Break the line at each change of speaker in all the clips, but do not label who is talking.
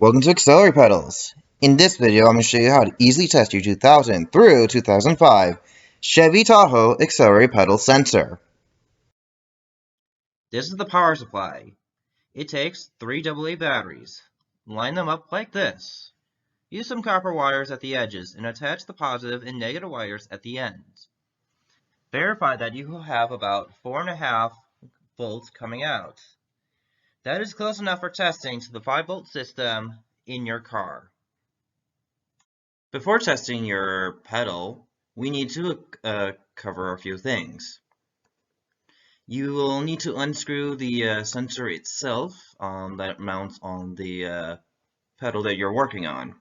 Welcome to Accelerator Pedals. In this video, I'm going to show you how to easily test your 2000 through 2005 Chevy Tahoe Accelerator Pedal sensor.
This is the power supply. It takes 3 AA batteries. Line them up like this. Use some copper wires at the edges and attach the positive and negative wires at the ends. Verify that you will have about 4.5 volts coming out. That is close enough for testing to the 5-volt system in your car. Before testing your pedal, we need to cover a few things. You will need to unscrew the sensor itself that mounts on the pedal that you're working on.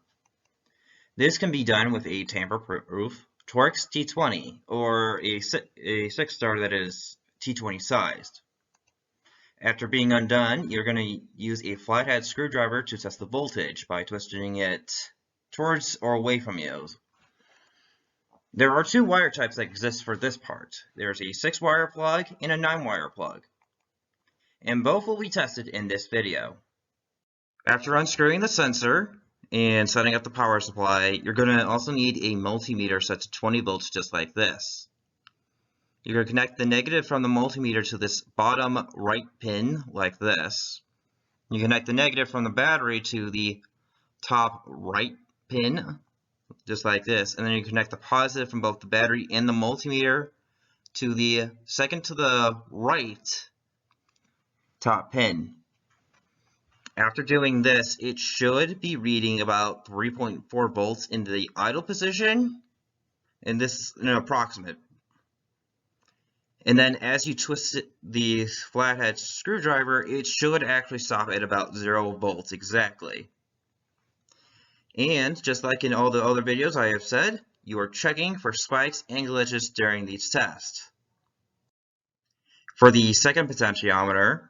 This can be done with a tamper-proof Torx T20 or a 6-star that is T20 sized. After being undone, you're going to use a flathead screwdriver to test the voltage by twisting it towards or away from you. There are 2 wire types that exist for this part. There's a 6-wire plug and a 9-wire plug, and both will be tested in this video. After unscrewing the sensor and setting up the power supply, you're going to also need a multimeter set to 20 volts just like this. You're going to connect the negative from the multimeter to this bottom right pin like this. You connect the negative from the battery to the top right pin just like this, and then you connect the positive from both the battery and the multimeter to the second to the right top pin. After doing this, it should be reading about 3.4 volts in the idle position, and this is an approximate. And then as you twist the flathead screwdriver, it should actually stop at about 0 volts exactly. And just like in all the other videos I have said, you are checking for spikes and glitches during these tests. For the second potentiometer,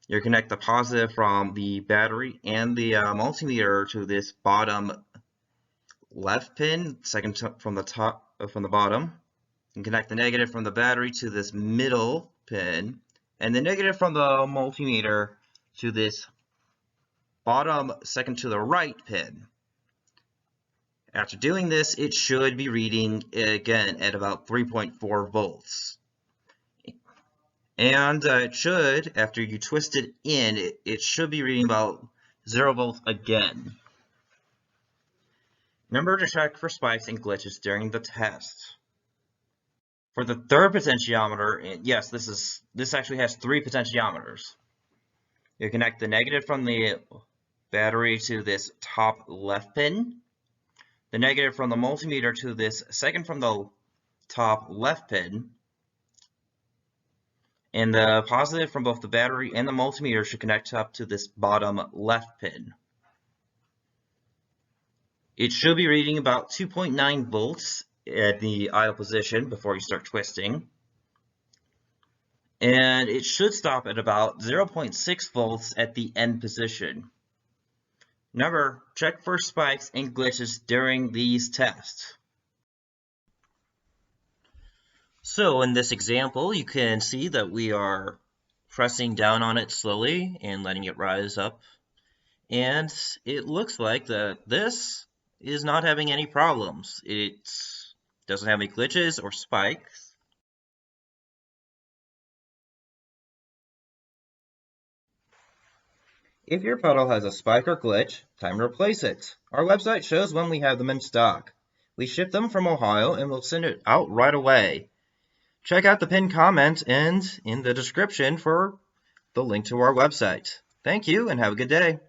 you connect the positive from the battery and the multimeter to this bottom left pin, second from the bottom, and connect the negative from the battery to this middle pin, and the negative from the multimeter to this bottom second to the right pin. After doing this, it should be reading again at about 3.4 volts. And it should, after you twist it in, it should be reading about 0 volts again. Remember to check for spikes and glitches during the test. For the third potentiometer, yes, this actually has 3 potentiometers. You connect the negative from the battery to this top left pin, the negative from the multimeter to this second from the top left pin, and the positive from both the battery and the multimeter should connect up to this bottom left pin. It should be reading about 2.9 volts at the idle position before you start twisting, and it should stop at about 0.6 volts at the end position. Remember, check for spikes and glitches during these tests. So in this example, you can see that we are pressing down on it slowly and letting it rise up, and it looks like that this is not having any problems. It doesn't have any glitches or spikes. If your pedal has a spike or glitch, time to replace it. Our website shows when we have them in stock. We ship them from Ohio and we'll send it out right away. Check out the pinned comment and in the description for the link to our website. Thank you and have a good day.